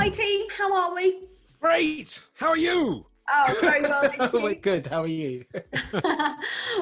Hi team, how are we? Great! How are you? Oh, very well, thank you. We're good. How are you?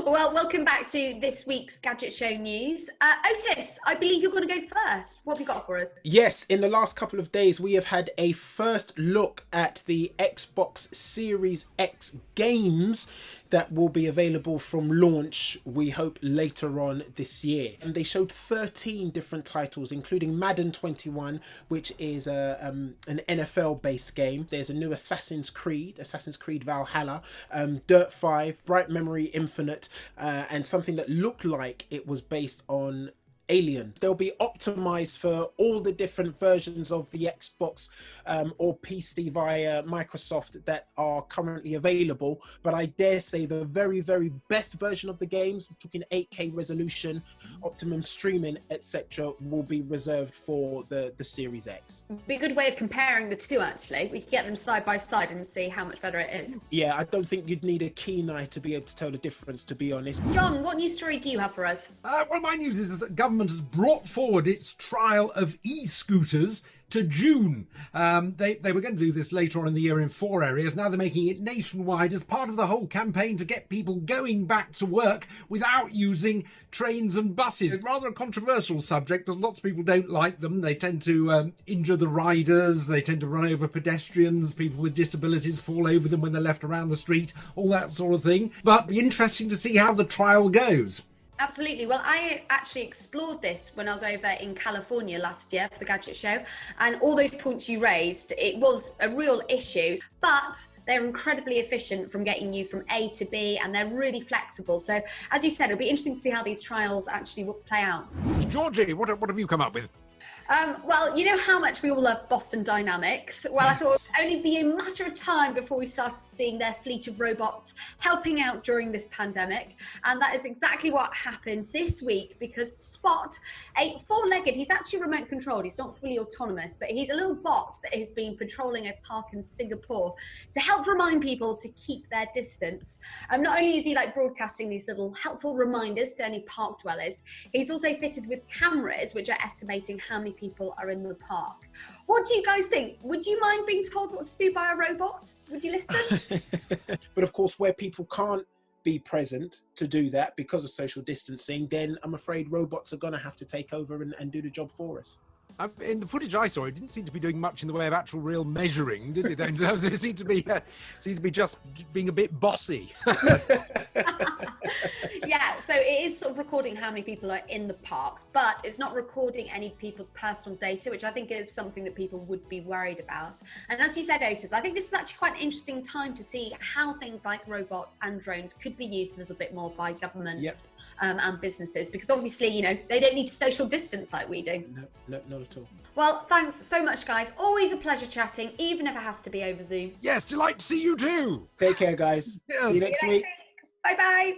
Well, welcome back to this week's Gadget Show news. Otis, I believe you're going to go first. What have you got for us? Yes, in the last couple of days, we have had a first look at the Xbox Series X games that will be available from launch, we hope, later on this year. And they showed 13 different titles, including Madden 21, which is an NFL-based game. There's a new Assassin's Creed Valhalla, Dirt 5, Bright Memory Infinite, and something that looked like it was based on Alien. They'll be optimized for all the different versions of the Xbox or PC via Microsoft that are currently available. But I dare say the very, very best version of the games, I'm talking 8K resolution, optimum streaming, etc., will be reserved for the Series X. Be a good way of comparing the two, actually. We could get them side by side and see how much better it is. Yeah, I don't think you'd need a keen eye to be able to tell the difference, to be honest. John, what news story do you have for us? Well, my news is that government has brought forward its trial of e-scooters to June. They were going to do this later on in the year in 4 areas. Now they're making it nationwide as part of the whole campaign to get people going back to work without using trains and buses. It's rather a controversial subject because lots of people don't like them. They tend to injure the riders. They tend to run over pedestrians. People with disabilities fall over them when they're left around the street, all that sort of thing. But it'll be interesting to see how the trial goes. Absolutely. Well, I actually explored this when I was over in California last year for the Gadget Show, and all those points you raised, it was a real issue, but they're incredibly efficient from getting you from A to B, and they're really flexible. So, as you said, it'll be interesting to see how these trials actually will play out. Georgie, what have you come up with? Well, you know how much we all love Boston Dynamics. Well, I thought it would only be a matter of time before we started seeing their fleet of robots helping out during this pandemic. And that is exactly what happened this week, because Spot, a four-legged, he's actually remote controlled. He's not fully autonomous, but he's a little bot that has been patrolling a park in Singapore to help remind people to keep their distance. Not only is he broadcasting these little helpful reminders to any park dwellers, he's also fitted with cameras which are estimating how many people are in the park. What do you guys think? Would you mind being told what to do by a robot? Would you listen? But of course, where people can't be present to do that because of social distancing, then I'm afraid robots are going to have to take over and do the job for us. In the footage I saw, it didn't seem to be doing much in the way of actual real measuring, did it? It seemed to be just being a bit bossy. Yeah, so it is sort of recording how many people are in the parks, but it's not recording any people's personal data, which I think is something that people would be worried about. And as you said, Otis, I think this is actually quite an interesting time to see how things like robots and drones could be used a little bit more by governments and businesses, because obviously, you know, they don't need to social distance like we do. No, not at all. Well, thanks so much, guys. Always a pleasure chatting, even if it has to be over Zoom. Yes, delight to see you too. Take care, guys. Yes. See you next week. Bye-bye.